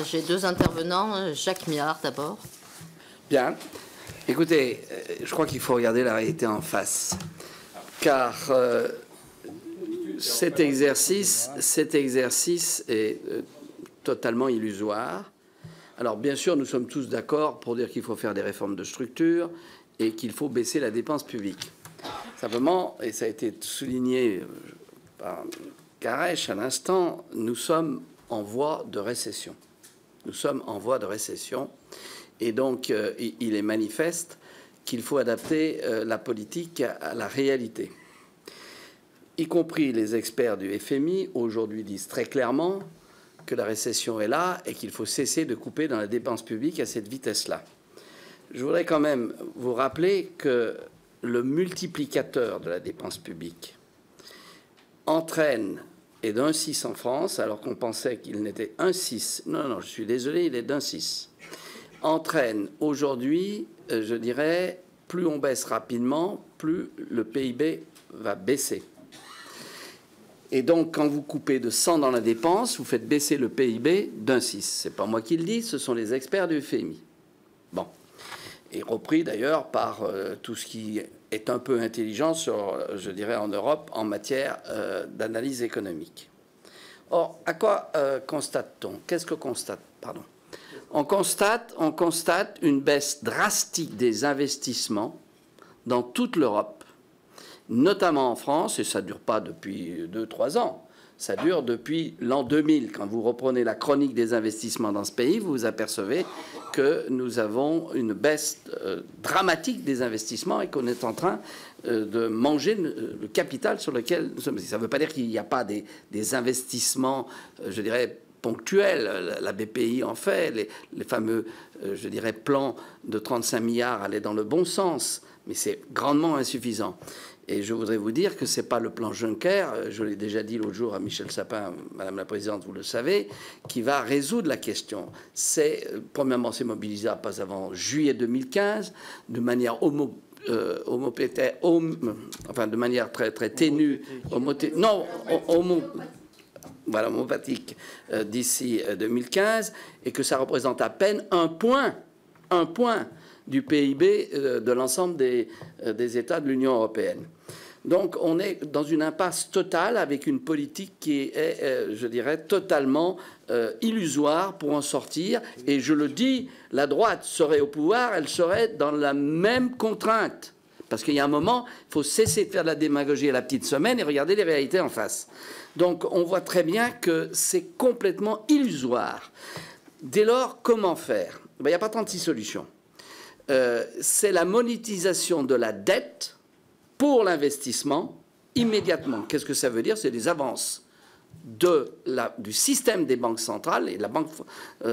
J'ai deux intervenants. Jacques Miard, d'abord. Bien. Écoutez, je crois qu'il faut regarder la réalité en face. Car cet exercice est totalement illusoire. Alors, bien sûr, nous sommes tous d'accord pour dire qu'il faut faire des réformes de structure et qu'il faut baisser la dépense publique. Simplement, et ça a été souligné par Karesh à l'instant, nous sommes en voie de récession. Nous sommes en voie de récession. Et donc, il est manifeste qu'il faut adapter la politique à la réalité. Y compris les experts du FMI, aujourd'hui, disent très clairement que la récession est là et qu'il faut cesser de couper dans la dépense publique à cette vitesse-là. Je voudrais quand même vous rappeler que le multiplicateur de la dépense publique entraîne, et d'1,6 en France, alors qu'on pensait qu'il n'était 1,6. Non, je suis désolé, il est d'1,6. Entraîne aujourd'hui, je dirais, plus on baisse rapidement, plus le PIB va baisser. Et donc, quand vous coupez de 100 dans la dépense, vous faites baisser le PIB d'1,6. C'est pas moi qui le dis, ce sont les experts du FMI. Bon. Et repris d'ailleurs par tout ce qui est un peu intelligent, je dirais, en Europe en matière d'analyse économique. Or, à quoi constate-t-on? Qu'est-ce que constate? Pardon. On constate une baisse drastique des investissements dans toute l'Europe, notamment en France, et ça ne dure pas depuis 2-3 ans. Ça dure depuis l'an 2000. Quand vous reprenez la chronique des investissements dans ce pays, vous vous apercevez que nous avons une baisse dramatique des investissements et qu'on est en train de manger le capital sur lequel nous sommes. Ça ne veut pas dire qu'il n'y a pas des investissements, je dirais, ponctuels. La BPI en fait, les fameux, je dirais, plans de 35 milliards allaient dans le bon sens, mais c'est grandement insuffisant. Et je voudrais vous dire que ce n'est pas le plan Juncker, je l'ai déjà dit l'autre jour à Michel Sapin, Madame la Présidente, vous le savez, qui va résoudre la question. Premièrement, c'est mobilisable pas avant juillet 2015, de manière de manière très ténue, homopathique d'ici 2015, et que ça représente à peine un point du PIB de l'ensemble des États de l'Union européenne. Donc on est dans une impasse totale avec une politique qui est, je dirais, totalement illusoire pour en sortir. Et je le dis, la droite serait au pouvoir, elle serait dans la même contrainte. Parce qu'il y a un moment, il faut cesser de faire de la démagogie à la petite semaine et regarder les réalités en face. Donc on voit très bien que c'est complètement illusoire. Dès lors, comment faire? Il n'y a pas 36 solutions. C'est la monétisation de la dette pour l'investissement immédiatement. Qu'est-ce que ça veut dire? C'est des avances du système des banques centrales et de la Banque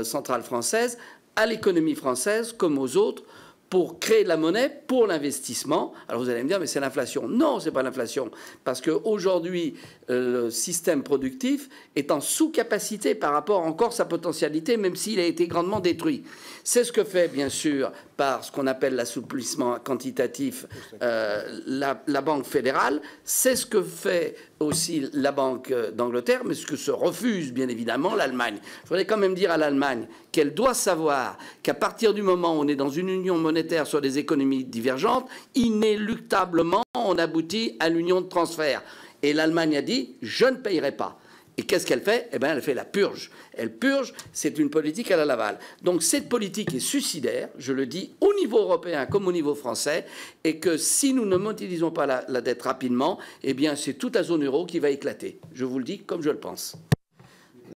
centrale française à l'économie française comme aux autres pour créer de la monnaie pour l'investissement. Alors vous allez me dire, mais c'est l'inflation. Non, ce n'est pas l'inflation. Parce qu'aujourd'hui, le système productif est en sous-capacité par rapport encore à sa potentialité, même s'il a été grandement détruit. C'est ce que fait, bien sûr, par ce qu'on appelle l'assouplissement quantitatif, la Banque fédérale. C'est ce que fait aussi la Banque d'Angleterre, mais ce que se refuse, bien évidemment, l'Allemagne. Je voudrais quand même dire à l'Allemagne qu'elle doit savoir qu'à partir du moment où on est dans une union monétaire sur des économies divergentes, inéluctablement, on aboutit à l'union de transfert. Et l'Allemagne a dit « je ne payerai pas ». Et qu'est-ce qu'elle fait? Eh bien, elle fait la purge. Elle purge, c'est une politique à la Laval. Donc cette politique est suicidaire, je le dis, au niveau européen comme au niveau français, et que si nous ne monétisons pas la dette rapidement, eh bien, c'est toute la zone euro qui va éclater. Je vous le dis comme je le pense.